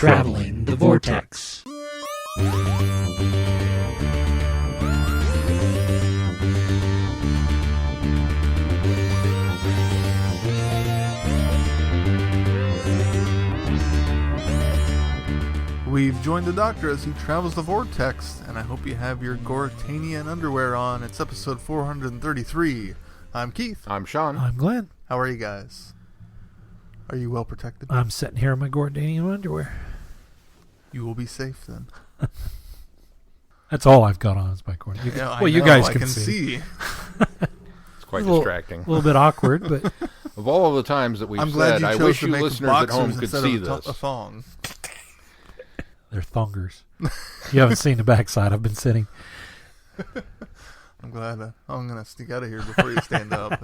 Traveling the Vortex. We've joined the Doctor as he travels the Vortex, and I hope you have your Goritanian underwear on. It's episode 433. I'm Keith. I'm Sean. I'm Glenn. How are you guys? Are you well protected? I'm sitting here in my Goritanian underwear. You will be safe then. That's all I've got on is my Goritanian. Well, you guys can see. It's quite distracting. A little bit awkward, but... Of all of the times that we've said, I wish you listeners at home could see this. A thong. They're thongers. You haven't seen the backside. I've been sitting. I'm glad. I'm going to sneak out of here before you stand up.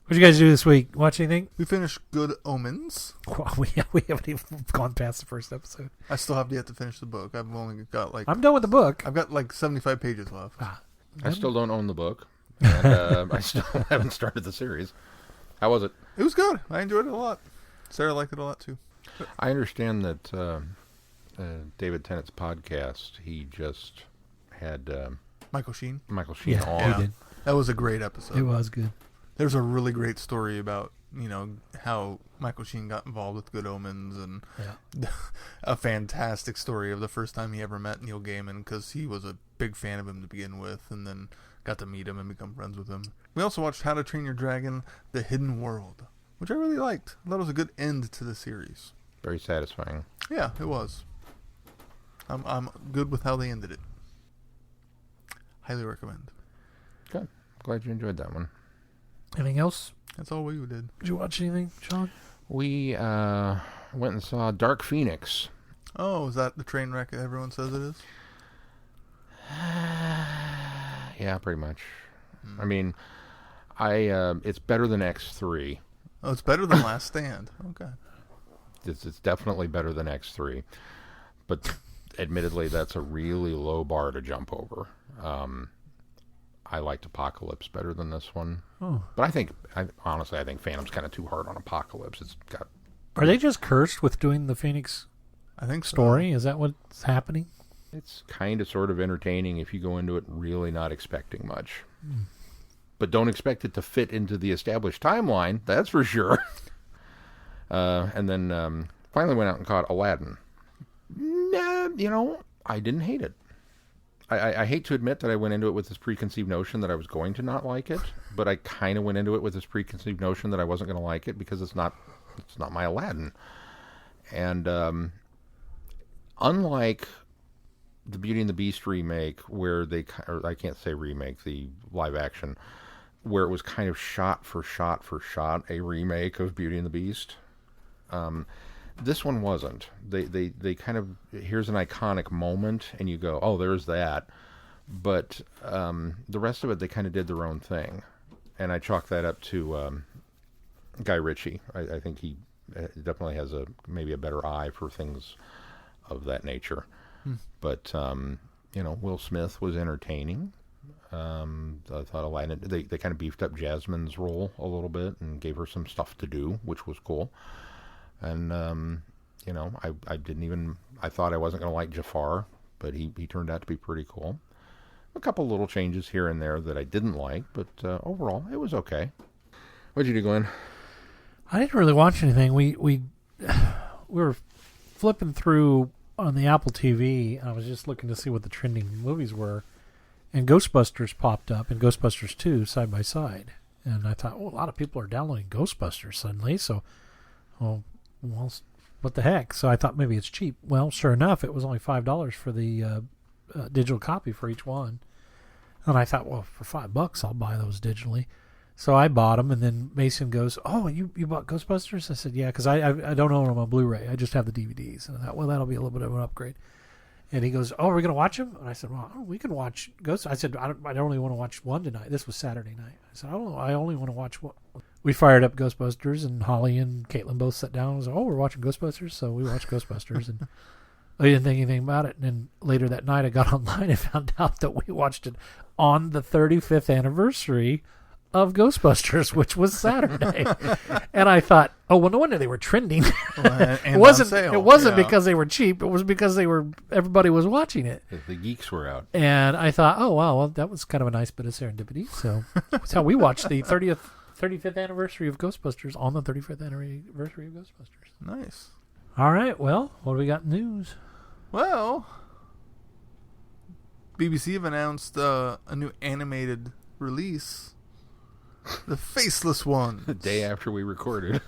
What'd you guys do this week? Watch anything? We finished Good Omens. Well, we haven't even gone past the first episode. I still have yet to finish the book. I've only got I'm done with the book. I've got 75 pages left. I still don't own the book. And I still haven't started the series. How was it? It was good. I enjoyed it a lot. Sarah liked it a lot too. I understand that David Tennant's podcast, he just had Michael Sheen on. Yeah, he did. That was a great episode. It was good. There's a really great story about, how Michael Sheen got involved with Good Omens, and a fantastic story of the first time he ever met Neil Gaiman, because he was a big fan of him to begin with, and then got to meet him and become friends with him. We also watched How to Train Your Dragon, The Hidden World, which I really liked. I thought it was a good end to the series. Very satisfying. Yeah, it was. I'm good with how they ended it. Highly recommend. Good. Glad you enjoyed that one. Anything else? That's all we did. Did you watch anything, Sean? We went and saw Dark Phoenix. Oh, is that the train wreck that everyone says it is? Yeah, pretty much. I mean, it's better than X3. Oh, it's better than Last Stand. Okay. It's definitely better than X3. But admittedly, that's a really low bar to jump over. I liked Apocalypse better than this one. Oh. But honestly, I think Phantom's kind of too hard on Apocalypse. Are they just cursed with doing the Phoenix story? So. Is that what's happening? It's kind of sort of entertaining if you go into it really not expecting much. But don't expect it to fit into the established timeline, that's for sure. And then finally went out and caught Aladdin. I didn't hate it. I hate to admit that I went into it with this preconceived notion that I was going to not like it, but I kind of went into it with this preconceived notion that I wasn't going to like it because it's not my Aladdin. And unlike the Beauty and the Beast remake, where I can't say remake, the live action, where it was kind of shot for shot a remake of Beauty and the Beast. This one wasn't. They kind of, here's an iconic moment, and you go, oh, there's that. But the rest of it, they kind of did their own thing. And I chalk that up to Guy Ritchie. I think he definitely has maybe a better eye for things of that nature. But, Will Smith was entertaining. I thought Aladdin, they kind of beefed up Jasmine's role a little bit and gave her some stuff to do, which was cool. And, I thought I wasn't going to like Jafar, but he turned out to be pretty cool. A couple little changes here and there that I didn't like, but overall, it was okay. What'd you do, Glenn? I didn't really watch anything. We were flipping through on the Apple TV, and I was just looking to see what the trending movies were, and Ghostbusters popped up, and Ghostbusters 2 side by side. And I thought, a lot of people are downloading Ghostbusters suddenly, so, well, what the heck? So I thought maybe it's cheap. Well, sure enough, it was only $5 for the digital copy for each one. And I thought, well, for $5, I'll buy those digitally. So I bought them, and then Mason goes, oh, you bought Ghostbusters? I said, yeah, because I don't own them on Blu-ray. I just have the DVDs. And I thought, well, that'll be a little bit of an upgrade. And he goes, oh, are we going to watch them? And I said, well, we can watch Ghost. I said, I only want to watch one tonight. This was Saturday night. I said, I only want to watch one. We fired up Ghostbusters, and Holly and Caitlin both sat down and was like, oh, we're watching Ghostbusters. So we watched Ghostbusters, and I didn't think anything about it. And then later that night, I got online and found out that we watched it on the 35th anniversary of Ghostbusters, which was Saturday. And I thought, oh, well, no wonder they were trending. And it wasn't. on sale. It wasn't Yeah. because they were cheap. It was because everybody was watching it. The geeks were out. And I thought, oh wow, well, that was kind of a nice bit of serendipity. So that's how we watched the 35th anniversary of Ghostbusters on the 35th anniversary of Ghostbusters. Nice. All right, well, what do we got in news? Well, BBC have announced a new animated release, The Faceless Ones. The day after we recorded.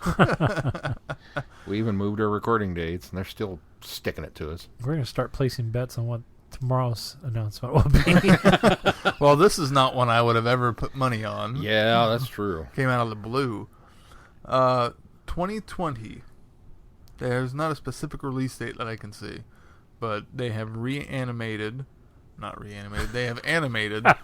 We even moved our recording dates, and they're still sticking it to us. We're going to start placing bets on what tomorrow's announcement will be. Well, this is not one I would have ever put money on. Yeah, that's true. Came out of the blue. 2020. There's not a specific release date that I can see, but they have not reanimated, they have animated. Now,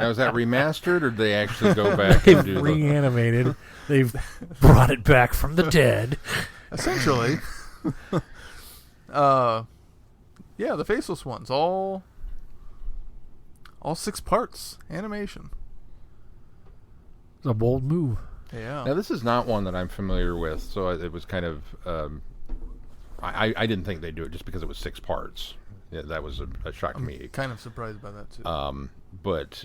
is that remastered, or did they actually go back and do They've reanimated. They've brought it back from the dead. Essentially. Yeah, The Faceless Ones, all 6 parts animation. It's a bold move. Yeah. Now, this is not one that I'm familiar with, so it was kind of... I didn't think they'd do it just because it was 6 parts. Yeah, that was a shock to me. Kind of surprised by that, too. But,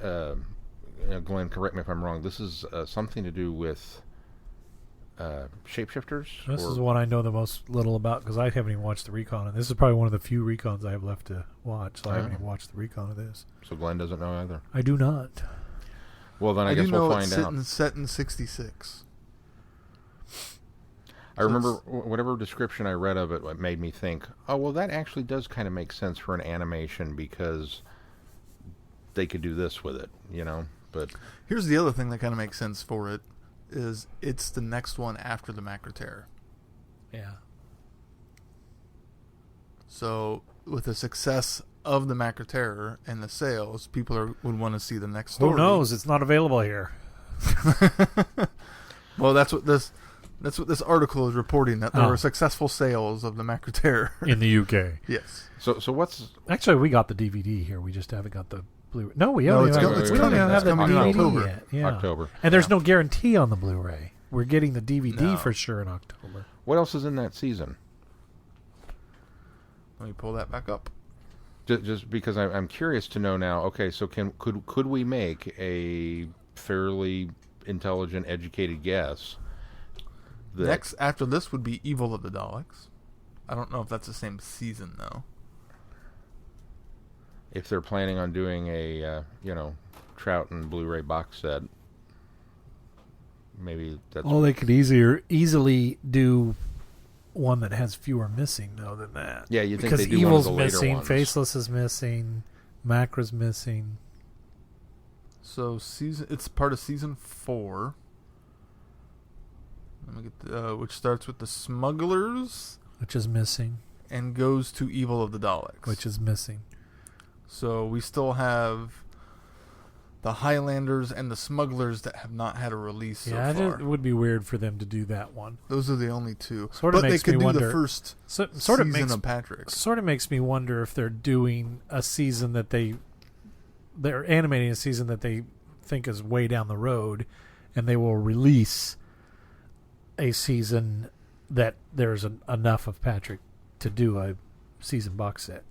Glenn, correct me if I'm wrong, this is something to do with shapeshifters? This is the one I know the most little about because I haven't even watched the recon. And this is probably one of the few recons I have left to watch, so I haven't even watched the recon of this. So Glenn doesn't know either? I do not. Well, then I guess we'll find out. It's set in 66. I remember whatever description I read of it made me think, oh, well, that actually does kind of make sense for an animation because they could do this with it, you know? But here's the other thing that kind of makes sense for it is it's the next one after the Macro Terror. Yeah. So with the success of the Macro Terror and the sales, people would want to see the next story. Who knows? It's not available here. Well, that's what this article is reporting, that there Oh. were successful sales of the Macro Terror. In the UK. Yes. so what's... Actually, we got the DVD here. We just haven't got the Blu-ray. No, we No, haven't. it's even- coming- it's we don't coming. even have It's the coming in DVD October. yet. Yeah. October. And there's no guarantee on the Blu-ray. We're getting the DVD No. for sure in October. What else is in that season? Let me pull that back up. Just because I'm curious to know now. Okay, so could we make a fairly intelligent, educated guess? That Next after this would be Evil of the Daleks. I don't know if that's the same season though. if they're planning on doing a Trout and Blu-ray box set, maybe that's... Well, they could easily do one that has fewer missing, though, than that. Yeah, you think because they do one of Evil's the later missing, ones. Faceless is missing, Macra's missing. So it's part of season 4. Let me get which starts with the Smugglers Which is missing. and goes to Evil of the Daleks. Which is missing. So we still have the Highlanders and the Smugglers that have not had a release so far. It would be weird for them to do that one. Those are the only two. Sort of but makes they could me do wonder. the first Sort of season makes of Patrick. Sort of makes me wonder if they're doing a season that they're animating a season that they think is way down the road, and they will release a season that there's enough of Patrick to do a season box set.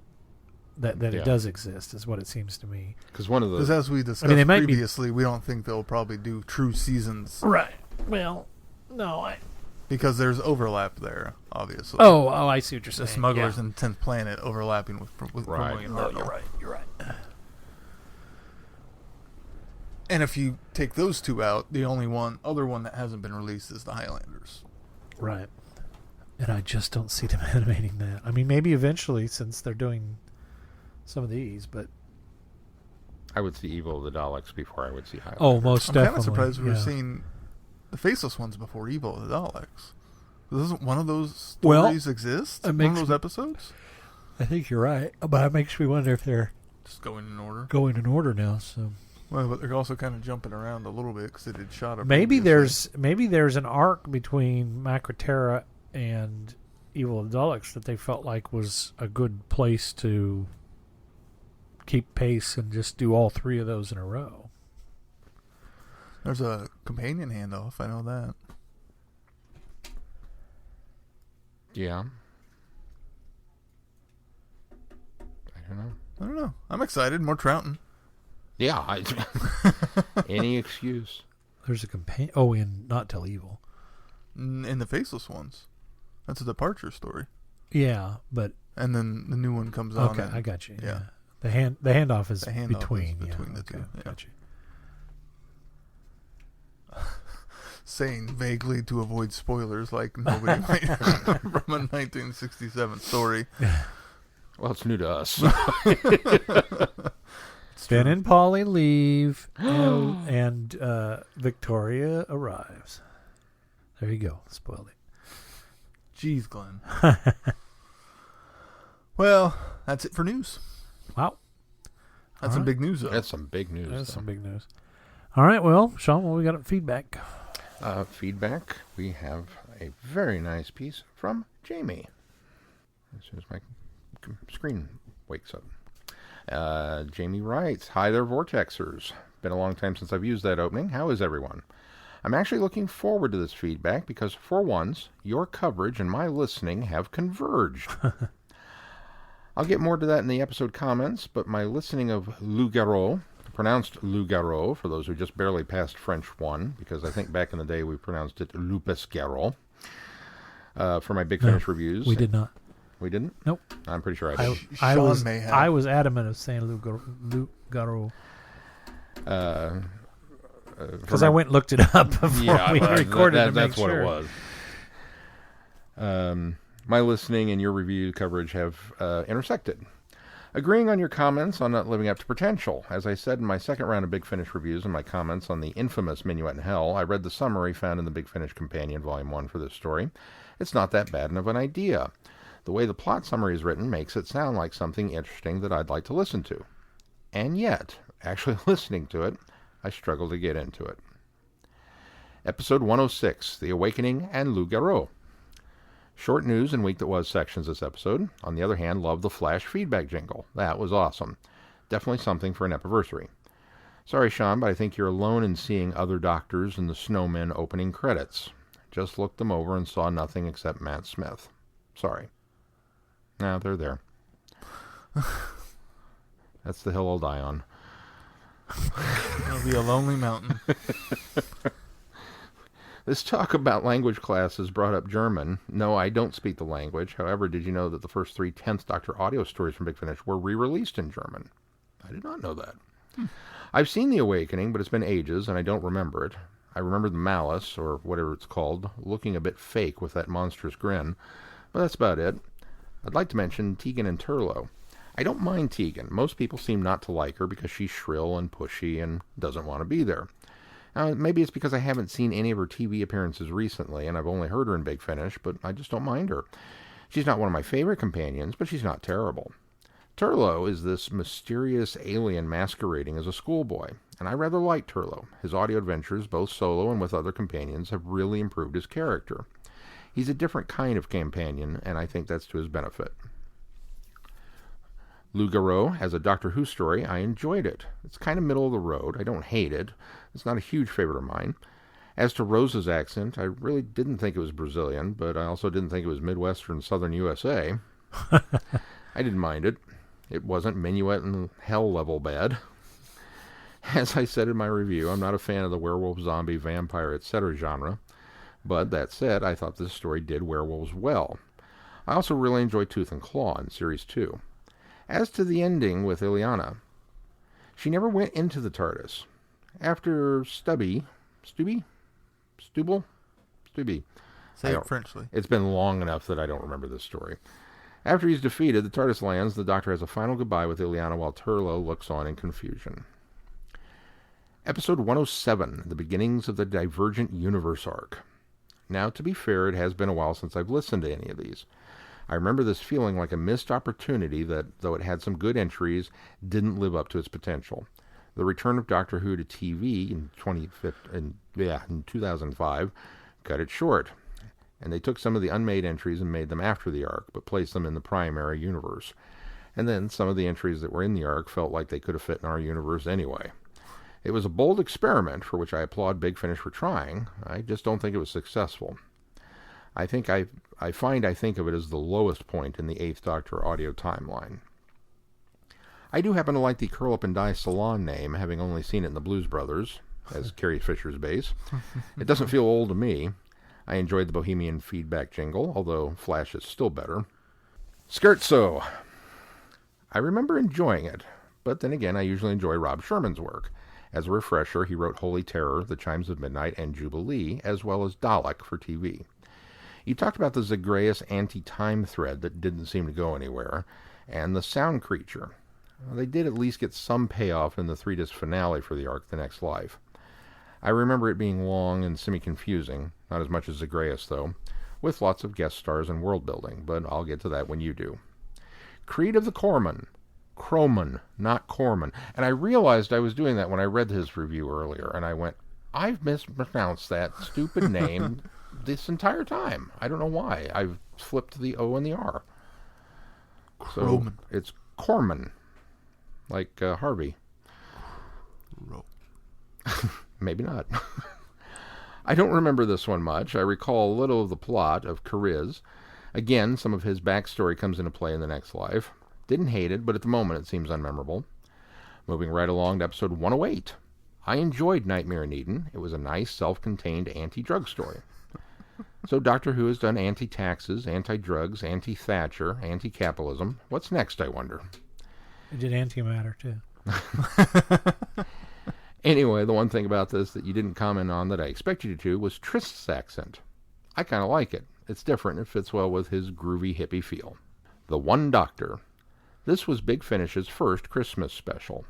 That Yeah. it does exist is what it seems to me. Because one of Because the... as we discussed they might be- previously, we don't think they'll probably do true seasons Right. Well, no. because there's overlap there, obviously. Oh, I see what you're saying. The Smugglers Yeah. and 10th Planet overlapping with Right. William No, Hartnell. you're right. You're right. And if you take those two out, the only other one that hasn't been released is the Highlanders. Right. And I just don't see them animating that. I mean, maybe eventually, since they're doing some of these, but I would see Evil of the Daleks before I would see Highlander. oh, most I'm kind definitely. of surprised we were yeah. seeing the Faceless Ones before Evil of the Daleks. Doesn't one of those Well, stories exist? it One makes of those me- episodes? I think you're right, but it makes me wonder if they're Just going in order. going in order now. So Well, but they're also kind of jumping around a little bit because they did shot it. maybe previously. there's an arc between Macroterra and Evil of the Daleks that they felt like was a good place to keep pace and just do all 3 of those in a row. There's a companion handoff. I know that. Yeah. I don't know. I'm excited. More Trouton. Yeah. Any excuse. There's a companion. Oh, in Not Tell Evil. In the Faceless ones. That's a departure story. Yeah, but... And then the new one comes out. Okay, I got you. Yeah. The handoff is between. Between the two. Yeah. Got you. Saying vaguely to avoid spoilers like nobody might from a 1967 story. Well, it's new to us. Ben and Polly leave, and Victoria arrives. There you go. Spoiled it. Jeez, Glenn. Well, that's it for news. Wow. That's some big news, though. That's some big news. That's some big news. All right, well, Sean, what we got at feedback? Feedback, we have a very nice piece from Jamie. As soon as my screen wakes up. Jamie writes, "Hi there, Vortexers. Been a long time since I've used that opening. How is everyone? I'm actually looking forward to this feedback because, for once, your coverage and my listening have converged. I'll get more to that in the episode comments, but my listening of Loup-Garou, pronounced Loup-Garou, for those who just barely passed French 1, because I think back in the day we pronounced it Lupus-Garou, for my Big Finish reviews. We did not. We didn't? Nope. I'm pretty sure I did. I was adamant of saying Loup-Garou. Because I went and looked it up before we recorded that's what sure. it was. My listening and your review coverage have intersected. Agreeing on your comments on not living up to potential. As I said in my second round of Big Finish reviews and my comments on the infamous Minuet in Hell, I read the summary found in the Big Finish Companion Volume 1 for this story. It's not that bad of an idea. The way the plot summary is written makes it sound like something interesting that I'd like to listen to. And yet, actually listening to it, I struggle to get into it. Episode 106, The Awakening and Loup-Garou. Short news and week that was sections this episode. On the other hand, love the flash feedback jingle. That was awesome. Definitely something for an epiversary. Sorry, Sean, but I think you're alone in seeing other doctors in the Snowmen opening credits. Just looked them over and saw nothing except Matt Smith. Sorry. Now they're there. That's the hill I'll die on. It'll be a lonely mountain. This talk about language classes brought up German. No, I don't speak the language. However, did you know that the first 3 10th Doctor audio stories from Big Finish were re-released in German? I did not know that. I've seen The Awakening, but it's been ages, and I don't remember it. I remember the Malice, or whatever it's called, looking a bit fake with that monstrous grin. But that's about it. I'd like to mention Tegan and Turlough. I don't mind Tegan. Most people seem not to like her because she's shrill and pushy and doesn't want to be there. Now, maybe it's because I haven't seen any of her TV appearances recently, and I've only heard her in Big Finish, but I just don't mind her. She's not one of my favorite companions, but she's not terrible. Turlough is this mysterious alien masquerading as a schoolboy, and I rather like Turlough. His audio adventures, both solo and with other companions, have really improved his character. He's a different kind of companion, and I think that's to his benefit. Loup-Garou, as a Doctor Who story, I enjoyed it. It's kind of middle of the road. I don't hate it. It's not a huge favorite of mine. As to Rose's accent, I really didn't think it was Brazilian, but I also didn't think it was Midwestern Southern USA. I didn't mind it. It wasn't Minuet and Hell level bad. As I said in my review, I'm not a fan of the werewolf, zombie, vampire, etc. genre. But that said, I thought this story did werewolves well. I also really enjoyed Tooth and Claw in Series 2. As to the ending with Ileana, she never went into the TARDIS. After Stubby. Say it Frenchly. It's been long enough that I don't remember this story. After he's defeated, the TARDIS lands. The Doctor has a final goodbye with Ileana while Turlough looks on in confusion. Episode 107, The Beginnings of the Divergent Universe arc. Now, to be fair, it has been a while since I've listened to any of these. I remember this feeling like a missed opportunity that, though it had some good entries, didn't live up to its potential. The return of Doctor Who to TV in 2005 cut it short, and they took some of the unmade entries and made them after the arc, but placed them in the primary universe. And then some of the entries that were in the arc felt like they could have fit in our universe anyway. It was a bold experiment for which I applaud Big Finish for trying. I just don't think it was successful. I think of it as the lowest point in the Eighth Doctor audio timeline. I do happen to like the Curl Up and Die Salon name, having only seen it in the Blues Brothers, as Carrie Fisher's bass. It doesn't feel old to me. I enjoyed the Bohemian feedback jingle, although Flash is still better. Scherzo. I remember enjoying it, but then again, I usually enjoy Rob Sherman's work. As a refresher, he wrote Holy Terror, The Chimes of Midnight, and Jubilee, as well as Dalek for TV. He talked about the Zagreus anti-time thread that didn't seem to go anywhere, and the Sound Creature. They did at least get some payoff in the 3-disc finale for the arc The Next Life. I remember it being long and semi-confusing, not as much as Zagreus though, with lots of guest stars and world building, but I'll get to that when you do. Creed of the Corpsman. Croman, not Corman. And I realized I was doing that when I read his review earlier, and I went, I've mispronounced that stupid name this entire time. I don't know why. I've flipped the O and the R. Croman. So it's Corman, like Harvey. Maybe not. I don't remember this one much. I recall a little of the plot of Kariz. Again, some of his backstory comes into play in The Next Life. Didn't hate it, but at the moment it seems unmemorable. Moving right along to episode 108. I enjoyed Nightmare in Eden. It was a nice, self-contained anti-drug story. So Doctor Who has done anti-taxes, anti-drugs, anti-Thatcher, anti-capitalism. What's next, I wonder? It did antimatter, too. Anyway, the one thing about this that you didn't comment on that I expected you to was Trist's accent. I kind of like it. It's different. It fits well with his groovy hippie feel. The One Doctor. This was Big Finish's first Christmas special.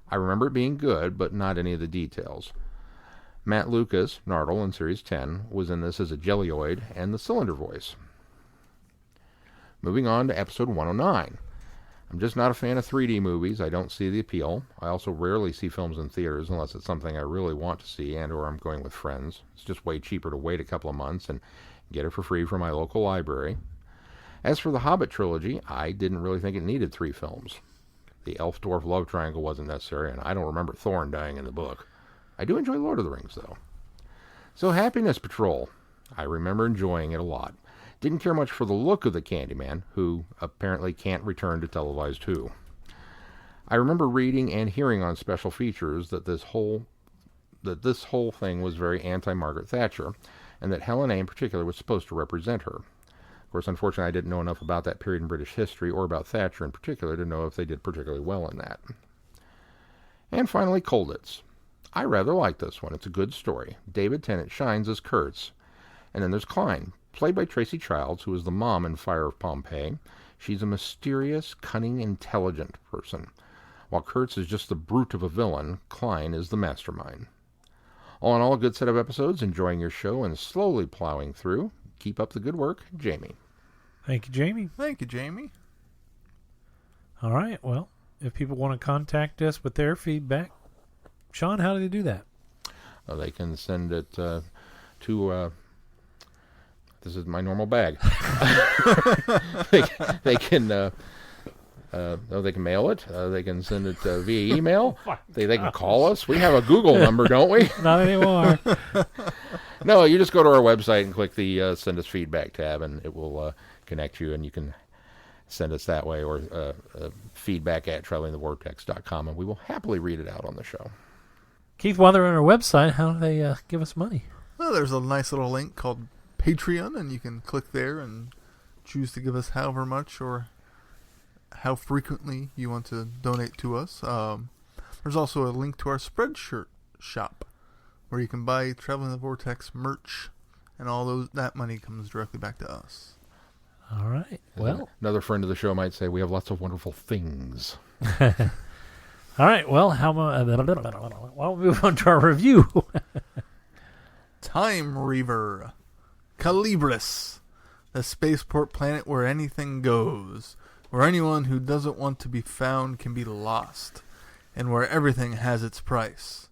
I remember it being good, but not any of the details. Matt Lucas, Nardole in Series 10, was in this as a Jellyoid and the Cylinder voice. Moving on to episode 109. I'm just not a fan of 3D movies. I don't see the appeal. I also rarely see films in theaters unless it's something I really want to see and or I'm going with friends. It's just way cheaper to wait a couple of months and get it for free from my local library. As for the Hobbit trilogy, I didn't really think it needed 3 films. The elf-dwarf love triangle wasn't necessary, and I don't remember Thorin dying in the book. I do enjoy Lord of the Rings, though. So Happiness Patrol. I remember enjoying it a lot. Didn't care much for the look of the Candyman, who apparently can't return to televised Who. I remember reading and hearing on special features that this whole thing was very anti-Margaret Thatcher, and that Helen A in particular was supposed to represent her. Of course, unfortunately, I didn't know enough about that period in British history, or about Thatcher in particular, to know if they did particularly well in that. And finally, Colditz. I rather like this one. It's a good story. David Tennant shines as Kurtz. And then there's Klein, played by Tracy Childs, who is the mom in Fire of Pompeii. She's a mysterious, cunning, intelligent person. While Kurtz is just the brute of a villain, Klein is the mastermind. All in all, a good set of episodes, enjoying your show and slowly plowing through. Keep up the good work, Jamie. Thank you, Jamie. Thank you, Jamie. All right. Well, if people want to contact us with their feedback, Sean, how do they do that? They can send it to... this is my normal bag. they can mail it. They can send it via email. They can call us. We have a Google number, don't we? Not anymore. No, you just go to our website and click the Send Us Feedback tab, and it will connect you, and you can send us that way, or feedback at travelingthevortex.com, and we will happily read it out on the show. Keith, while they're on our website, how do they give us money? Well, there's a nice little link called Patreon, and you can click there and choose to give us however much or how frequently you want to donate to us. There's also a link to our Spreadshirt shop, where you can buy Traveling the Vortex merch, and all that money comes directly back to us. All right. Well, another friend of the show might say we have lots of wonderful things. All right. Well, why don't we move on to our review? Time Reaver. Calibris, the spaceport planet where anything goes, where anyone who doesn't want to be found can be lost, and where everything has its price.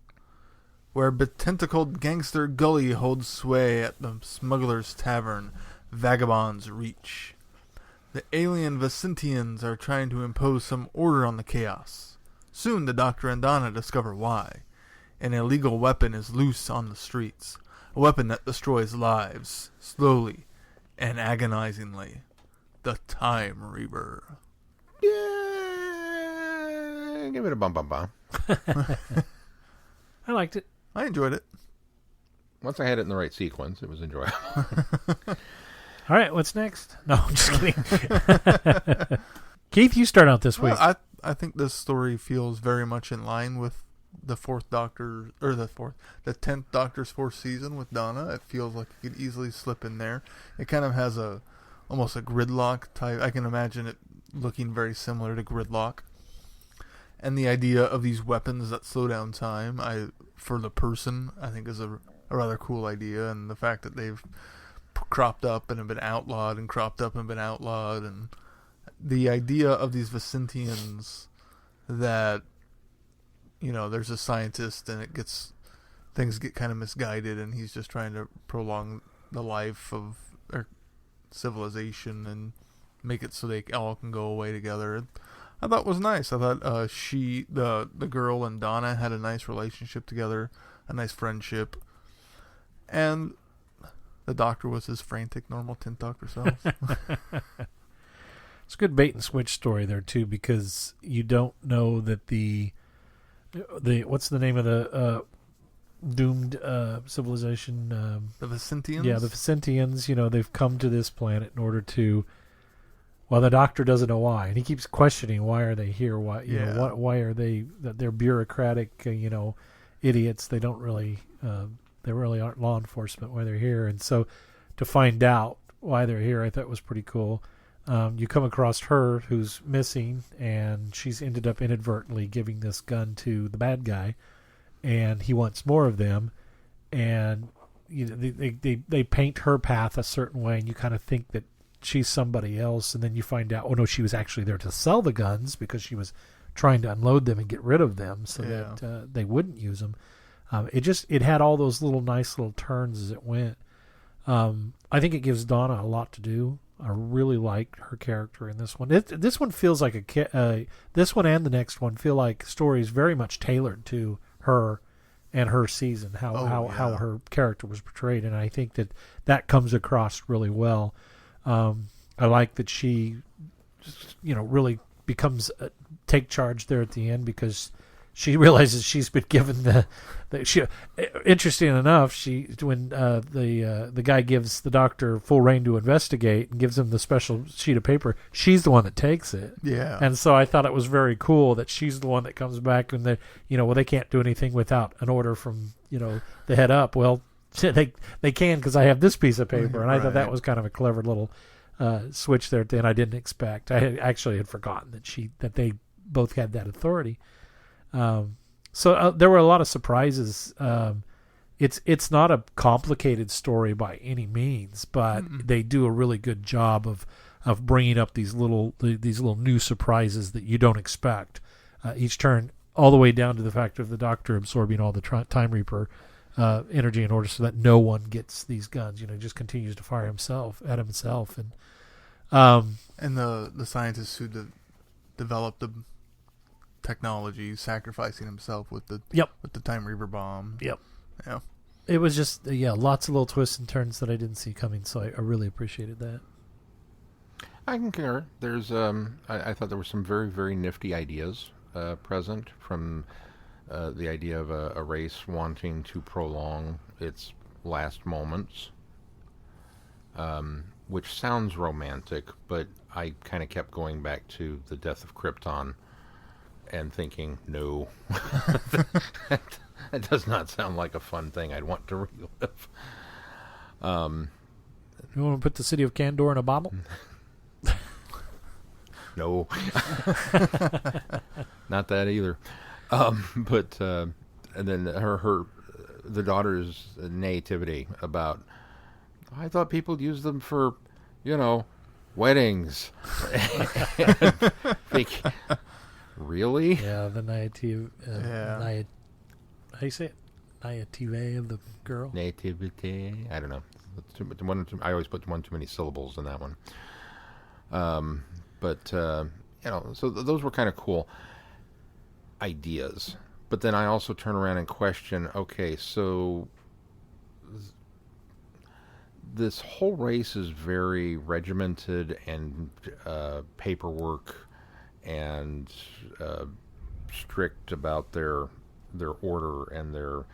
Where betentacled gangster Gully holds sway at the smuggler's tavern, vagabonds reach. The alien Vicentians are trying to impose some order on the chaos. Soon the Doctor and Donna discover why. An illegal weapon is loose on the streets. A weapon that destroys lives, slowly and agonizingly. The Time Reaver. Yeah, give it a bum. I liked it. I enjoyed it. Once I had it in the right sequence, it was enjoyable. All right, what's next? No, I'm just kidding. Keith, you start out this week. Well, I think this story feels very much in line with the 10th Doctor's fourth season with Donna. It feels like it could easily slip in there. It kind of has almost a gridlock type. I can imagine it looking very similar to Gridlock. And the idea of these weapons that slow down time, for the person, I think is a rather cool idea. And the fact that they've cropped up and have been outlawed and cropped up and been outlawed, and the idea of these Vicentians that, there's a scientist and things get kind of misguided, and he's just trying to prolong the life of their civilization and make it so they all can go away together. I thought it was nice. I thought the girl and Donna had a nice relationship together, a nice friendship, and the Doctor was his frantic, normal 10th Doctor self. It's a good bait and switch story there too, because you don't know that the what's the name of the doomed civilization? The Vicentians? Yeah, the Vicentians. They've come to this planet in order to. Well, the Doctor doesn't know why, and he keeps questioning why are they here? Why why are they? They're bureaucratic, idiots. They don't really. They really aren't law enforcement why they're here, and so to find out why they're here, I thought was pretty cool. You come across her who's missing, and she's ended up inadvertently giving this gun to the bad guy, and he wants more of them, and they paint her path a certain way, and you kind of think that she's somebody else, and then you find out, oh no, she was actually there to sell the guns because she was trying to unload them and get rid of them so that they wouldn't use them. It had all those nice little turns as it went. I think it gives Donna a lot to do. I really like her character in this one. This one feels like this one and the next one feel like stories very much tailored to her and her season, how her character was portrayed, and I think that comes across really well. I like that she, really becomes take charge there at the end because she realizes she's been given interesting enough, when the guy gives the Doctor full reign to investigate and gives him the special sheet of paper, she's the one that takes it. Yeah. And so I thought it was very cool that she's the one that comes back and they can't do anything without an order from, the head up. Well, they can because I have this piece of paper, and I thought that was kind of a clever little switch there at the end. I didn't expect. I had forgotten that they both had that authority. So there were a lot of surprises. It's not a complicated story by any means, but they do a really good job of bringing up these little new surprises that you don't expect each turn, all the way down to the fact of the Doctor absorbing all the Time Reaper energy in order so that no one gets these guns. Just continues to fire at himself, and the scientists who developed the technology sacrificing himself with the Time Reaver bomb. Yep. Yeah. It was just lots of little twists and turns that I didn't see coming, so I really appreciated that. I concur. There's I thought there were some very, very nifty ideas present, from the idea of a race wanting to prolong its last moments, which sounds romantic, but I kind of kept going back to the death of Krypton and thinking, no, that does not sound like a fun thing I'd want to relive. You want to put the city of Kandor in a bottle? No. Not that either. But and then the daughter's naivety about, I thought people used them for, weddings. Really? Yeah, the naivete. How do you say it? Naivete of the girl? Nativity. I don't know. I always put one too many syllables in that one. So those were kind of cool ideas. But then I also turn around and question, okay, so this whole race is very regimented and paperwork and strict about their order and their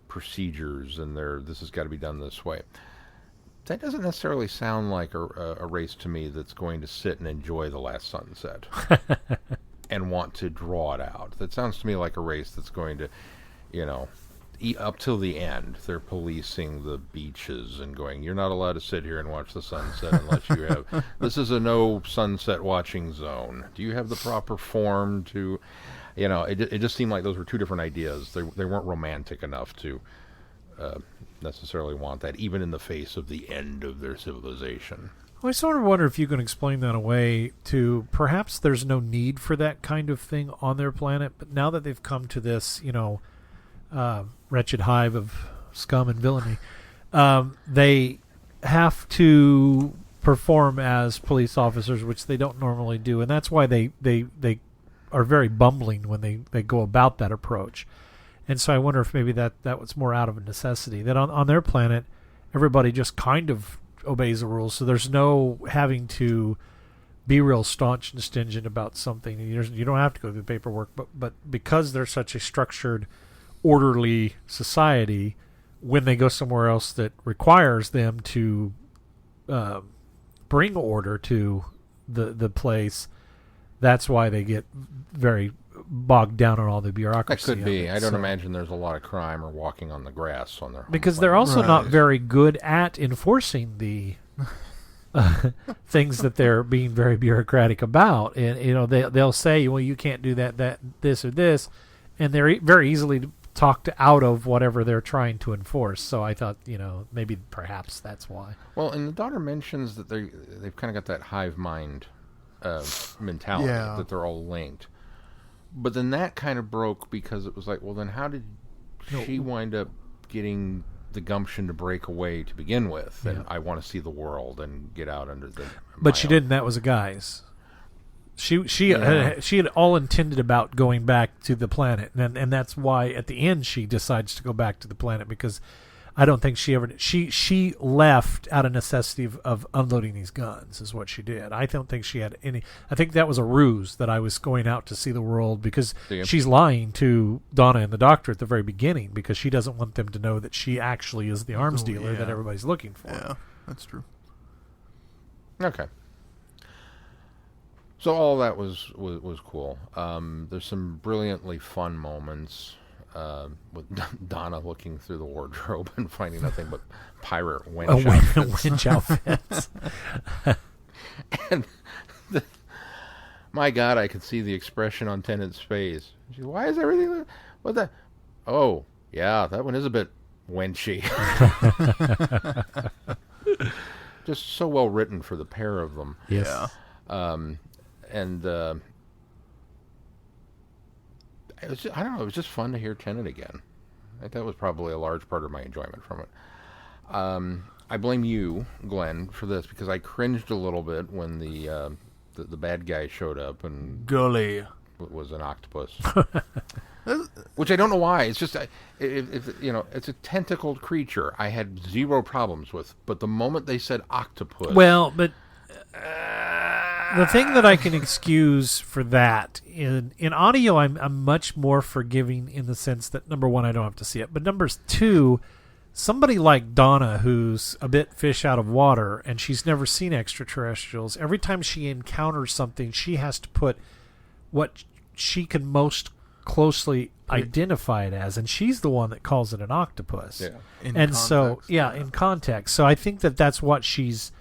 procedures and this has got to be done this way. That doesn't necessarily sound like a race to me that's going to sit and enjoy the last sunset and want to draw it out. That sounds to me like a race that's going to, up till the end. They're policing the beaches and going, you're not allowed to sit here and watch the sunset unless you have, this is a no sunset watching zone. Do you have the proper form to, it just seemed like those were two different ideas. They weren't romantic enough to necessarily want that, even in the face of the end of their civilization. Well, I sort of wonder if you can explain that away to perhaps there's no need for that kind of thing on their planet, but now that they've come to this, wretched hive of scum and villainy, they have to perform as police officers, which they don't normally do, and that's why they are very bumbling when they go about that approach. And so I wonder if maybe that was more out of a necessity, that on their planet, everybody just kind of obeys the rules, so there's no having to be real staunch and stringent about something. You don't have to go through the paperwork, but because they're such a structured, orderly society, when they go somewhere else that requires them to bring order to the place, that's why they get very bogged down on all the bureaucracy. That could be. I don't imagine there's a lot of crime or walking on the grass on their home because planet. they're also not very good at enforcing the things that they're being very bureaucratic about. And they'll say, well, you can't do that, this or this, and they're very easily talked out of whatever they're trying to enforce. So I thought, maybe perhaps that's why. Well, and the daughter mentions that they've kind of got that hive mind mentality, that they're all linked. But then that kind of broke because it was like, well, then how did she wind up getting the gumption to break away to begin with? And I want to see the world and get out under the... But she didn't. That was a guy's. She had all intended about going back to the planet, and that's why at the end she decides to go back to the planet, because I don't think she ever she left out of necessity of unloading these guns is what she did. I don't think she had any. I think that was a ruse, that I was going out to see the world, because she's lying to Donna and the doctor at the very beginning, because she doesn't want them to know that she actually is the arms dealer that everybody's looking for. Yeah, that's true. Okay. So all that was cool. There's some brilliantly fun moments with Donna looking through the wardrobe and finding nothing but pirate winch outfits. And my God, I could see the expression on Tennant's face. Why is everything... What the... Oh, yeah, that one is a bit winchy. Just so well written for the pair of them. Yes. Yeah. And it was just, I don't know, it was just fun to hear Tennant again. I think that was probably a large part of my enjoyment from it. I blame you, Glenn, for this, because I cringed a little bit when the bad guy showed up and Gully was an octopus. Which I don't know why. It's just, it's a tentacled creature I had zero problems with. But the moment they said octopus... Well, but... the thing that I can excuse for that, in audio, I'm much more forgiving in the sense that, number one, I don't have to see it. But number two, somebody like Donna, who's a bit fish out of water, and she's never seen extraterrestrials, every time she encounters something, she has to put what she can most closely identify it as, and she's the one that calls it an octopus. Yeah. In context. So I think that's what she's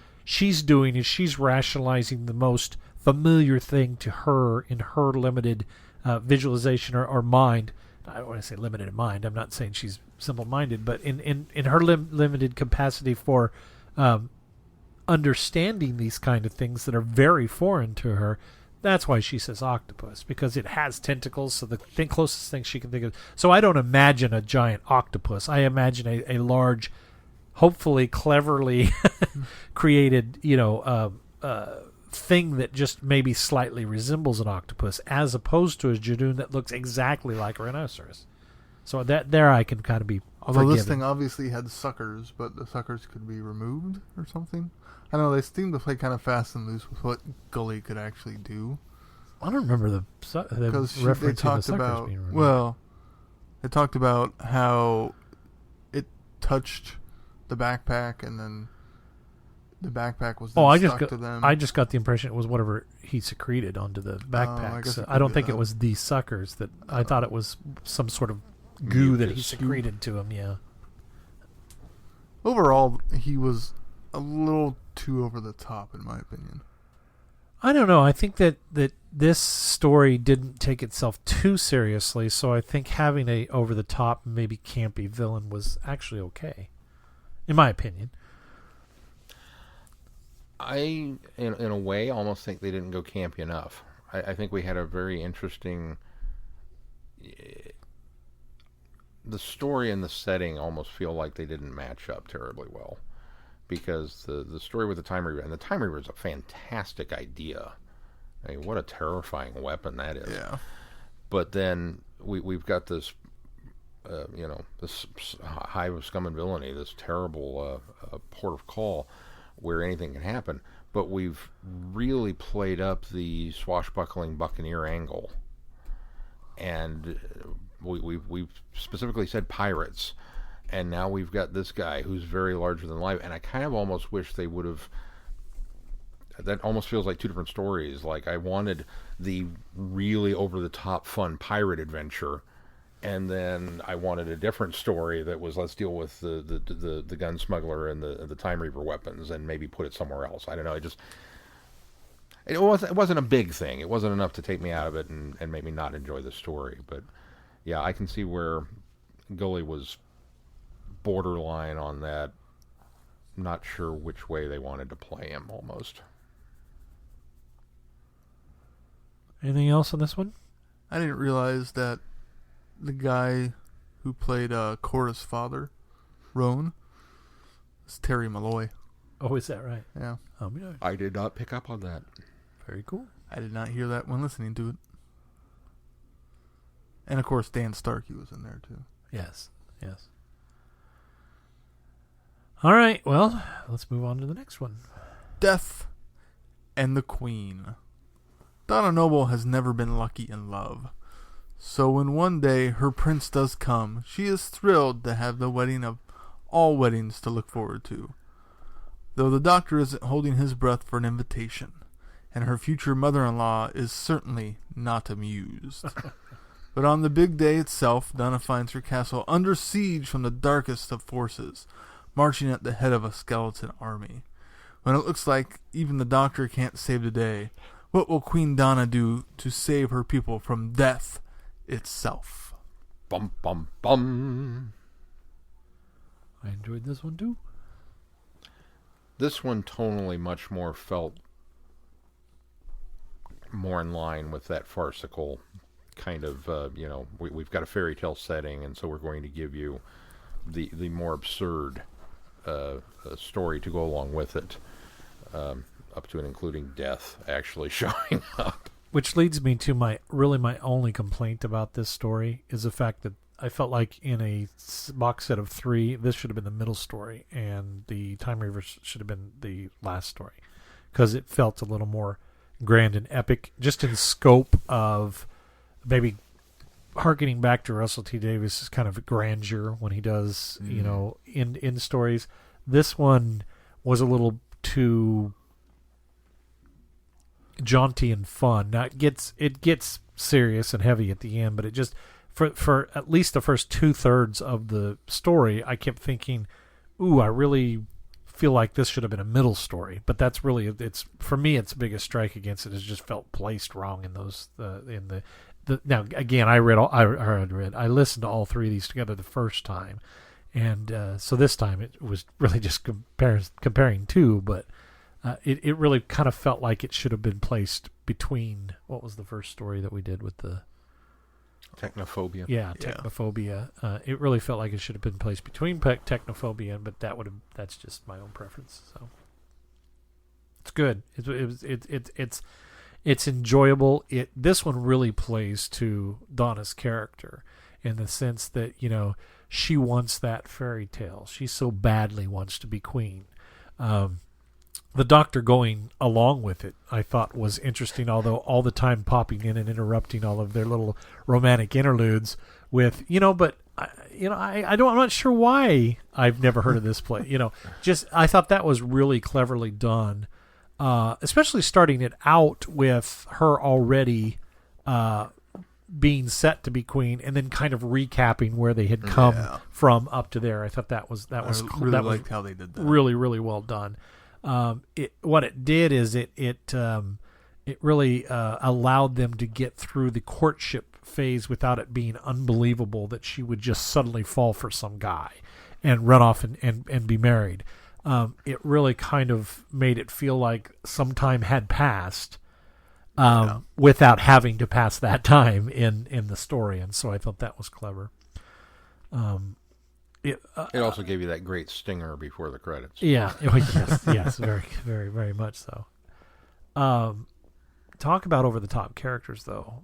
doing, is she's rationalizing the most familiar thing to her in her limited visualization or mind. I don't want to say limited in mind. I'm not saying she's simple-minded, but in her limited capacity for understanding these kind of things that are very foreign to her. That's why she says octopus, because it has tentacles, so the closest thing she can think of. So I don't imagine a giant octopus. I imagine a large, hopefully cleverly created, thing that just maybe slightly resembles an octopus, as opposed to a Jadoon that looks exactly like a rhinoceros. So that there I can kind of be Although forgiven. this thing obviously had suckers, but the suckers could be removed or something. I don't know, they seem to play kind of fast and loose with what Gully could actually do. I don't remember the reference they to the talked suckers about, being removed. well, they talked about how it touched the backpack and then the backpack was then stuck to them. I just got the impression it was whatever he secreted onto the backpack. guess So it I could don't be think that. it was these suckers. That I thought it was some sort of goo that he Mucus. secreted to him. Yeah. Overall, he was a little too over the top, in my opinion. I don't know. I think that this story didn't take itself too seriously, so I think having a over the top, maybe campy villain was actually okay, in my opinion. I, in a way, almost think they didn't go campy enough. I think we had a very interesting... The story and the setting almost feel like they didn't match up terribly well. Because the story with the Time Reaver, and the Time Reaver is a fantastic idea. I mean, what a terrifying weapon that is. Yeah. But then we've got this, this hive of scum and villainy, this terrible port of call where anything can happen. But we've really played up the swashbuckling buccaneer angle. And we've specifically said pirates. And now we've got this guy who's very larger than life. And I kind of almost wish they would have... That almost feels like two different stories. Like, I wanted the really over-the-top fun pirate adventure, and then I wanted a different story that was, let's deal with the gun smuggler and the Time Reaver weapons and maybe put it somewhere else. I don't know. It wasn't a big thing. It wasn't enough to take me out of it and make me not enjoy the story. But, yeah, I can see where Gully was borderline on that. Not sure which way they wanted to play him, almost. Anything else on this one? I didn't realize that the guy who played Cora's father, Roan, is Terry Malloy. Oh, is that right? Yeah. Yeah. I did not pick up on that. Very cool. I did not hear that when listening to it. And, of course, Dan Starkey was in there, too. Yes. All right, well, let's move on to the next one. Death and the Queen. Donna Noble has never been lucky in love. So when one day her prince does come, she is thrilled to have the wedding of all weddings to look forward to. Though the doctor isn't holding his breath for an invitation, and her future mother-in-law is certainly not amused. But on the big day itself, Donna finds her castle under siege from the darkest of forces, marching at the head of a skeleton army. When it looks like even the doctor can't save the day, what will Queen Donna do to save her people from death itself? Bum, bum, bum. I enjoyed this one too. This one tonally much more felt more in line with that farcical kind of, we've got a fairy tale setting, and so we're going to give you the more absurd story to go along with it, up to and including death actually showing up. Which leads me to my only complaint about this story is the fact that I felt like in a box set of 3, this should have been the middle story, and the Time Reaver should have been the last story, because it felt a little more grand and epic, just in scope of maybe harkening back to Russell T. Davis' kind of grandeur when he does, in stories. This one was a little too jaunty and fun. Now it gets serious and heavy at the end, but it just for at least the first 2/3 of the story, I kept thinking, "Ooh, I really feel like this should have been a middle story." But that's really it's for me. Its biggest strike against it is just felt placed wrong in those now again. I listened to all 3 of these together the first time, and so this time it was really just comparing 2, but. It really kind of felt like it should have been placed between, what was the first story that we did with the... Technophobia. Yeah, Technophobia. It really felt like it should have been placed between Technophobia, but that's just my own preference. So It's good. It's enjoyable. This one really plays to Donna's character in the sense that, she wants that fairy tale. She so badly wants to be queen. The Doctor going along with it, I thought was interesting, although all the time popping in and interrupting all of their little romantic interludes with, but I'm not sure why I've never heard of this play. I thought that was really cleverly done. Especially starting it out with her already being set to be queen, and then kind of recapping where they had come from up to there. I thought that was really liked how they did that. Really, really well done. What it did is it really allowed them to get through the courtship phase without it being unbelievable that she would just suddenly fall for some guy and run off and be married. It really kind of made it feel like some time had passed without having to pass that time in the story. And so I thought that was clever. It also gave you that great stinger before the credits. Yeah. Yes, very, very, very much so. Talk about over-the-top characters, though.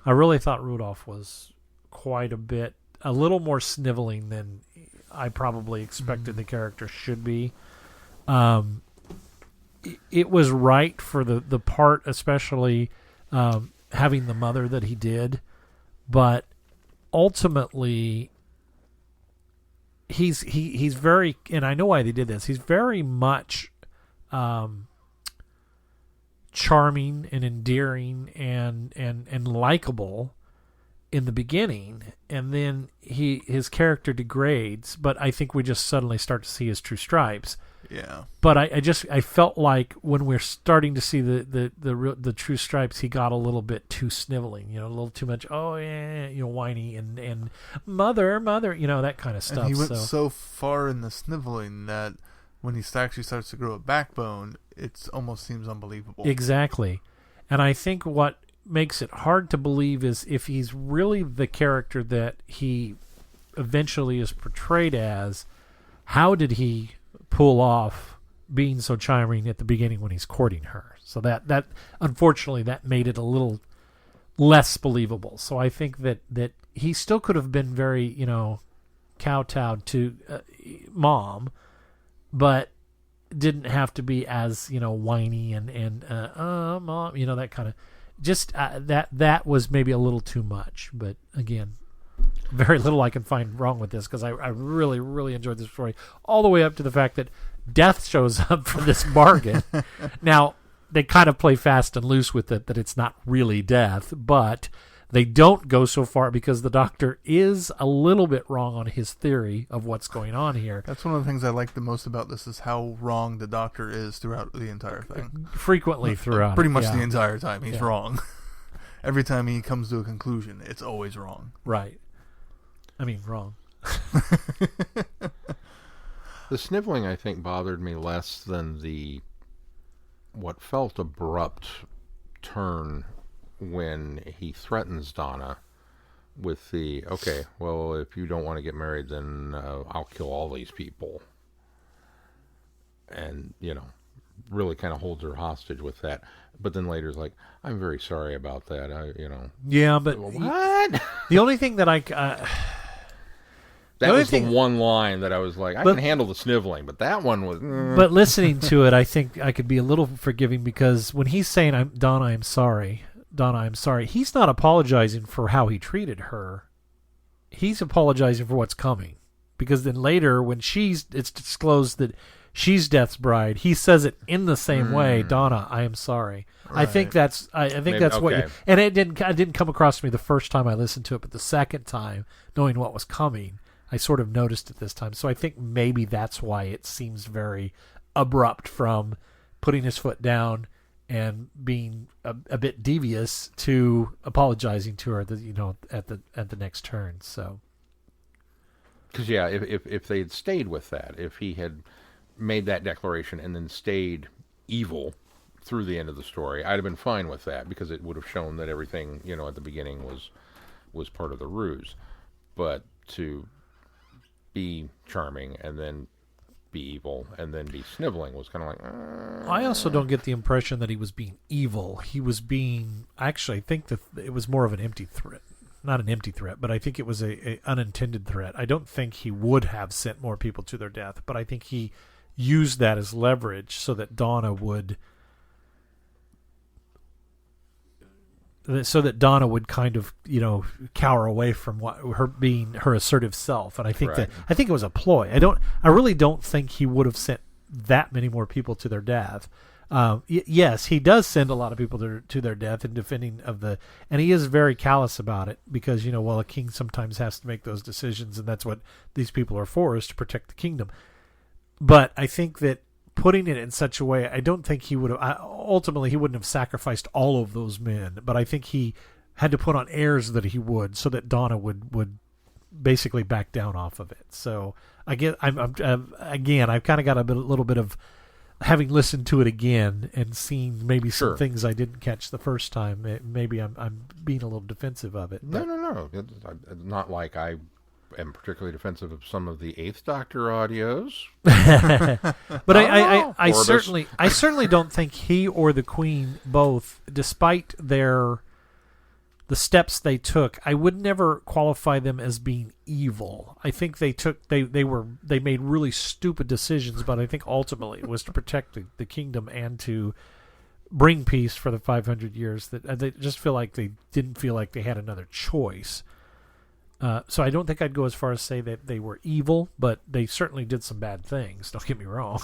I really thought Rudolph was quite a little more sniveling than I probably expected the character should be. It was right for the part, especially having the mother that he did, but ultimately he's very, and I know why they did this. He's very much charming and endearing and likable in the beginning, and then his character degrades, but I think we just suddenly start to see his true stripes. Yeah. But I felt like when we're starting to see the true stripes, he got a little bit too sniveling, a little too much, whiny and mother, that kind of stuff. And he went so far in the sniveling that when he actually starts to grow a backbone, it almost seems unbelievable. Exactly. And I think what makes it hard to believe is if he's really the character that he eventually is portrayed as, how did he pull off being so charming at the beginning when he's courting her? So that unfortunately that made it a little less believable. So I think that he still could have been very, kowtowed to mom, but didn't have to be as, whiny and mom, that kind of, just that was maybe a little too much. But again, very little I can find wrong with this, because I really, really enjoyed this story, all the way up to the fact that Death shows up for this bargain. Now, they kind of play fast and loose with it, that it's not really Death, but they don't go so far because the Doctor is a little bit wrong on his theory of what's going on here. That's one of the things I like the most about this, is how wrong the Doctor is throughout the entire thing. Frequently throughout. Pretty much the entire time he's wrong. Every time he comes to a conclusion, it's always wrong. Right. I mean, wrong. The sniveling, I think, bothered me less than what felt abrupt turn when he threatens Donna with the, okay, well, if you don't want to get married, then I'll kill all these people. And, really kind of holds her hostage with that. But then later is like, I'm very sorry about that. Yeah, but what? The only thing that that was the one line that I was like, I can handle the sniveling, but that one was... But listening to it, I think I could be a little forgiving, because when he's saying, Donna, I'm sorry, he's not apologizing for how he treated her. He's apologizing for what's coming. Because then later, when it's disclosed that she's Death's bride, he says it in the same way, Donna, I am sorry. Right. I think that's what... And it didn't come across to me the first time I listened to it, but the second time, knowing what was coming, I sort of noticed it this time. So I think maybe that's why it seems very abrupt, from putting his foot down and being a bit devious to apologizing to her, at the next turn. So, because if they had stayed with that, if he had made that declaration and then stayed evil through the end of the story, I'd have been fine with that, because it would have shown that everything at the beginning was part of the ruse. But to be charming and then be evil and then be sniveling was kind of like... I also don't get the impression that he was being evil. He was being... Actually, I think that it was more of an empty threat. Not an empty threat, but I think it was a unintended threat. I don't think he would have sent more people to their death, but I think he used that as leverage so that Donna would... So that Donna would kind of, cower away from her being her assertive self, and I think it was a ploy. I really don't think he would have sent that many more people to their death. Yes, he does send a lot of people to their death in defending and he is very callous about it because a king sometimes has to make those decisions, and that's what these people are for, is to protect the kingdom. But I think that putting it in such a way, I don't think he would have. Ultimately, he wouldn't have sacrificed all of those men, but I think he had to put on airs that he would, so that Donna would basically back down off of it. So I get, I've kind of got a little bit of having listened to it again and seen maybe some things I didn't catch the first time. Maybe I'm being a little defensive of it. No. It's not like I am particularly defensive of some of the Eighth Doctor audios. But I certainly don't think he or the Queen both, despite the steps they took, I would never qualify them as being evil. I think they made really stupid decisions, but I think ultimately it was to protect the kingdom and to bring peace for the 500 years. That they just feel like they didn't feel like they had another choice. So I don't think I'd go as far as say that they were evil, but they certainly did some bad things. Don't get me wrong.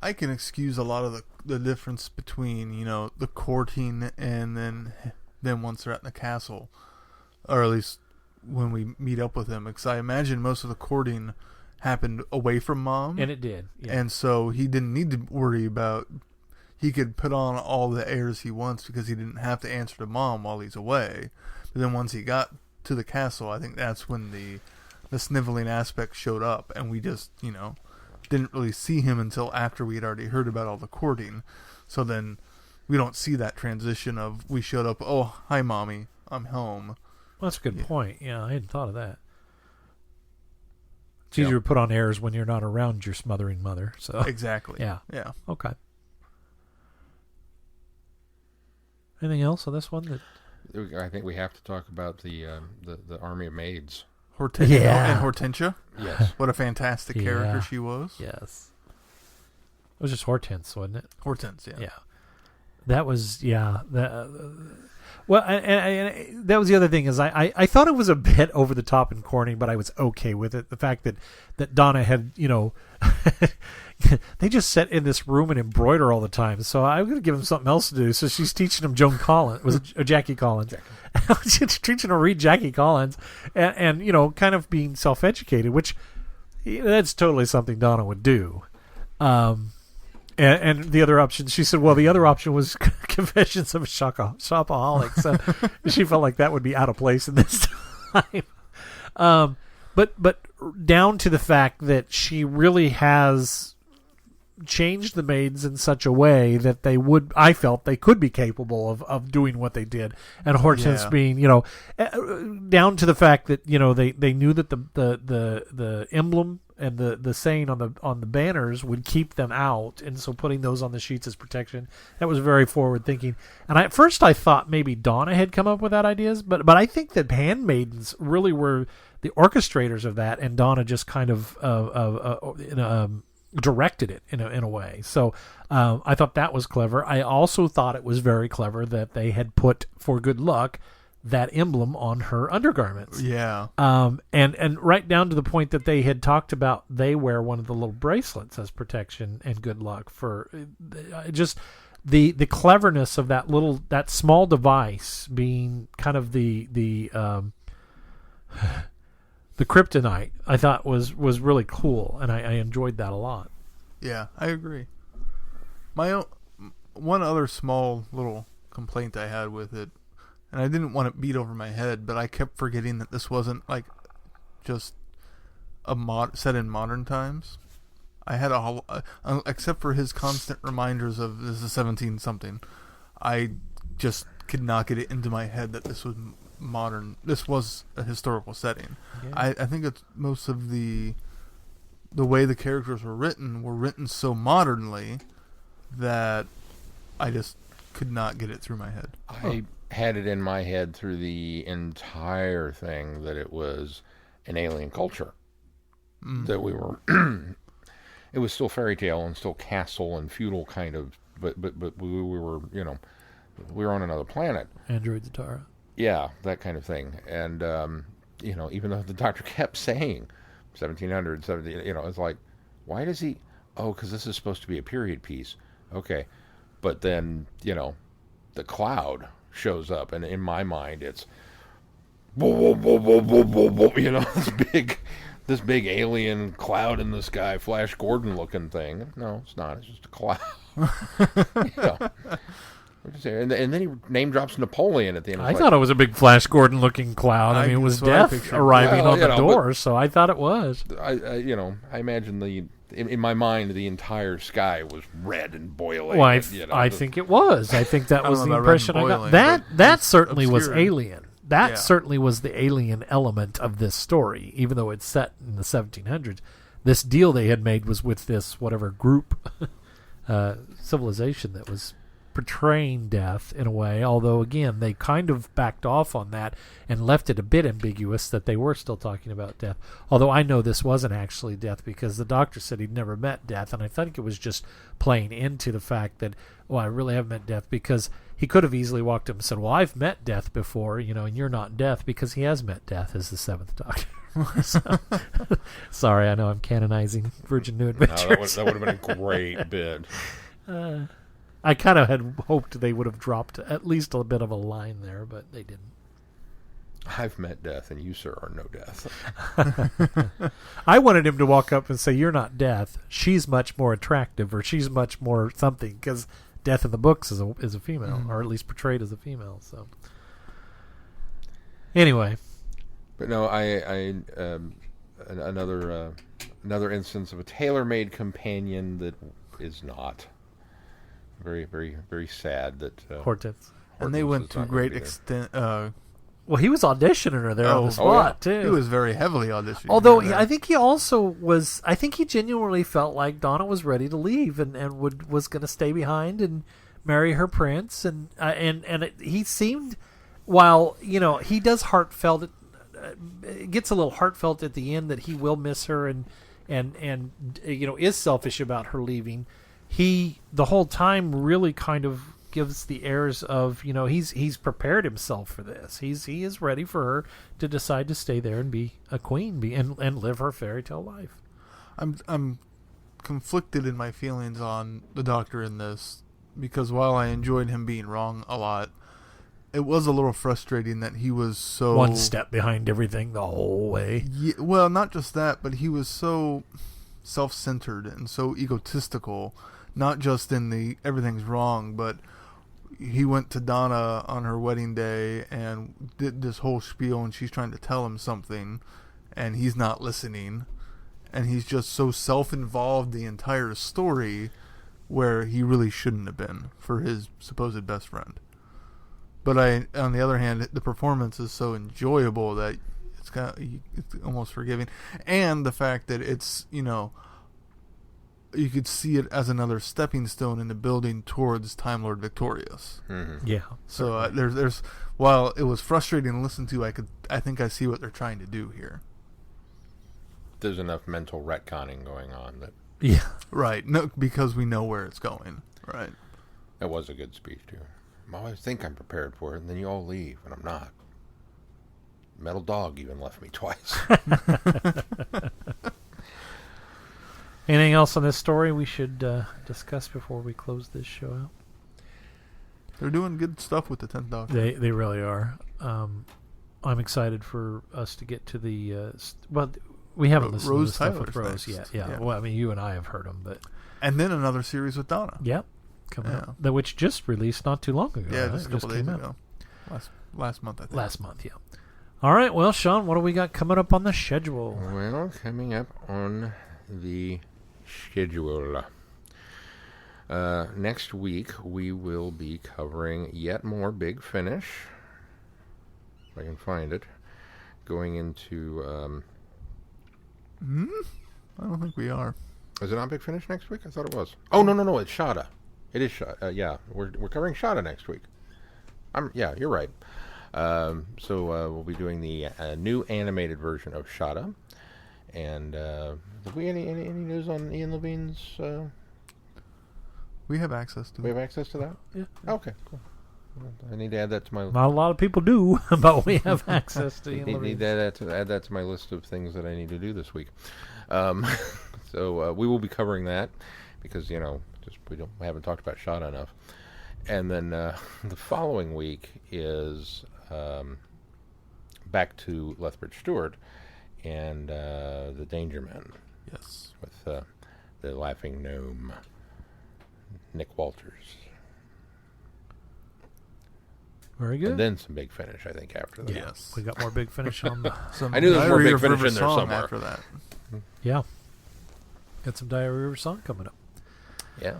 I can excuse a lot of the difference between, the courting and then once they're at the castle, or at least when we meet up with him, because I imagine most of the courting happened away from Mom. And it did. Yeah. And so he didn't need to worry about, he could put on all the airs he wants because he didn't have to answer to Mom while he's away. But then once he got to the castle, I think that's when the sniveling aspect showed up, and we just didn't really see him until after we had already heard about all the courting. So then we don't see that transition of we showed up, oh hi Mommy, I'm home. Well, that's a good point. Yeah, I hadn't thought of that. It's easier to put on airs when you're not around your smothering mother. So exactly. Yeah. Okay. Anything else on this one? I think we have to talk about the army of maids. And Hortensia. Yes. What a fantastic character she was. Yes. It was just Hortense, wasn't it? Hortense, yeah. Yeah. That was, well, and that was the other thing is I thought it was a bit over the top and corny, but I was okay with it. The fact that Donna had, they just sat in this room and embroider all the time. So I'm going to give them something else to do. So she's teaching them Joan Collins. Was it Jackie Collins? She's teaching them to read Jackie Collins and kind of being self-educated, which that's totally something Donna would do. And the other option, she said, well, the other option was Confessions of a Shopaholic. So she felt like that would be out of place in this time. But down to the fact that she really has changed the maids in such a way that I felt they could be capable of doing what they did. And Hortense being, down to the fact that, they knew that the emblem and the saying on the banners would keep them out, and so putting those on the sheets as protection, that was very forward thinking. And at first I thought maybe Donna had come up with that ideas, but I think that handmaidens really were the orchestrators of that, and Donna just kind of directed it in a way. So I thought that was clever. I also thought it was very clever that they had put, for good luck, that emblem on her undergarments. Yeah. And right down to the point that they had talked about they wear one of the little bracelets as protection and good luck for just the cleverness of that small device being kind of the kryptonite, I thought was really cool, and I enjoyed that a lot. Yeah, I agree. One other small little complaint I had with it, and I didn't want it beat over my head, but I kept forgetting that this wasn't like just set in modern times. I had except for his constant reminders of this is 17 something, I just could not get it into my head that this was modern. This was a historical setting. Yeah. I think it's most of the the way the characters were written so modernly that I just could not get it through my head. I had it in my head through the entire thing that it was an alien culture. That we were... It was still fairy tale and still castle and feudal kind of... But we were, we were on another planet. Android Zatara. Yeah, that kind of thing. And, even though the doctor kept saying 1700, 17, it's like, why does he... Oh, because this is supposed to be a period piece. Okay. But then, the cloud shows up, and in my mind, it's... this big alien cloud in the sky, Flash Gordon-looking thing. No, it's not. It's just a cloud. And then he name drops Napoleon at the end. I thought it was a big Flash Gordon-looking cloud. I mean, it was death arriving on the door, so I thought it was. I imagine in my mind, the entire sky was red and boiling. Well, I think it was. I think that was the impression I got. That certainly was alien. That certainly was the alien element of this story, even though it's set in the 1700s. This deal they had made was with this whatever group civilization that was portraying death in a way, although again they kind of backed off on that and left it a bit ambiguous that they were still talking about death, although I know this wasn't actually death because the doctor said he'd never met death, and I think it was just playing into the fact that, well, I really haven't met death, because he could have easily walked up and said, well, I've met death before, and you're not death, because he has met death as the seventh doctor. So, sorry, I know I'm canonizing Virgin New Adventures. That would have been a great bit. I kind of had hoped they would have dropped at least a bit of a line there, but they didn't. I've met death, and you, sir, are no death. I wanted him to walk up and say, you're not death. She's much more attractive, or she's much more something, because death in the books is a female, or at least portrayed as a female. So, anyway. But no, another instance of a tailor-made companion that is not. Very, very, very sad that Hortense. And they went to great extent. Well, he was auditioning her there on the spot too. He was very heavily auditioning. Although I think he also was. I think he genuinely felt like Donna was ready to leave and was going to stay behind and marry her prince. And he seemed, while he does heartfelt. It gets a little heartfelt at the end that he will miss her and is selfish about her leaving. He the whole time really kind of gives the airs of he's prepared himself for this. He is ready for her to decide to stay there and be a queen, and live her fairy tale life. I'm conflicted in my feelings on the Doctor in this, because while I enjoyed him being wrong a lot, it was a little frustrating that he was so one step behind everything the whole way. Yeah, well, not just that, but he was so self-centered and so egotistical. Not just in the everything's wrong, but he went to Donna on her wedding day and did this whole spiel, and she's trying to tell him something, and he's not listening, and he's just so self-involved the entire story, where he really shouldn't have been for his supposed best friend. But on the other hand, the performance is so enjoyable that it's almost forgiving, and the fact that it's you could see it as another stepping stone in the building towards Time Lord Victorious. Mm-hmm. Yeah. So there's while it was frustrating to listen to, I think I see what they're trying to do here. There's enough mental retconning going on that. Yeah. Right. No, because we know where it's going. Right. That was a good speech too. I always think I'm prepared for it, and then you all leave, and I'm not. Metal Dog even left me twice. Anything else on this story we should discuss before we close this show out? They're doing good stuff with the 10th Doctor. They really are. I'm excited for us to get to the... we haven't listened to the stuff with Rose yet. Yeah. Well, I mean, you and I have heard them, but... And then another series with Donna. Yep. Coming out. Which just released not too long ago. Yeah, right? just a couple days ago. Last month, I think. Last month, yeah. All right, well, Sean, what do we got coming up on the schedule? Well, coming up on the schedule. Next week, we will be covering yet more Big Finish. If I can find it. Going into... I don't think we are. Is it not Big Finish next week? I thought it was. Oh, no, it's Shada. It is Shada. Yeah, we're covering Shada next week. Yeah, you're right. So we'll be doing the new animated version of Shada. And have we any news on Ian Levine's? We have access to We it. have access to that? Yeah. Okay, cool. I need to add that to my. Not a lot of people do, but we have access to Need to add that to my list of things that I need to do this week. So we will be covering that because we haven't talked about Shada enough. And then the following week is back to Lethbridge Stewart and the Danger Men. Yes. With the Laughing Gnome, Nick Walters. Very good. And then some Big Finish, I think, after that. Yes. We got more Big Finish on the... I knew there was more Diary Big of Finish River in there Song somewhere. After that. Yeah. Got some Diary River Song coming up. Yeah.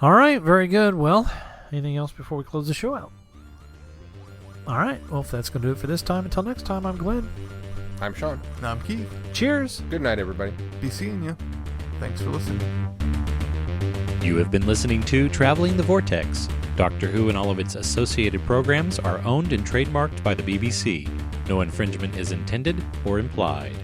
All right, very good. Well, anything else before we close the show out? All right. Well, if that's going to do it for this time, until next time, I'm Glenn. I'm Sean. Now I'm Keith. Cheers. Good night, everybody. Be seeing you. Thanks for listening. You have been listening to Traveling the Vortex. Doctor Who and all of its associated programs are owned and trademarked by the BBC. No infringement is intended or implied.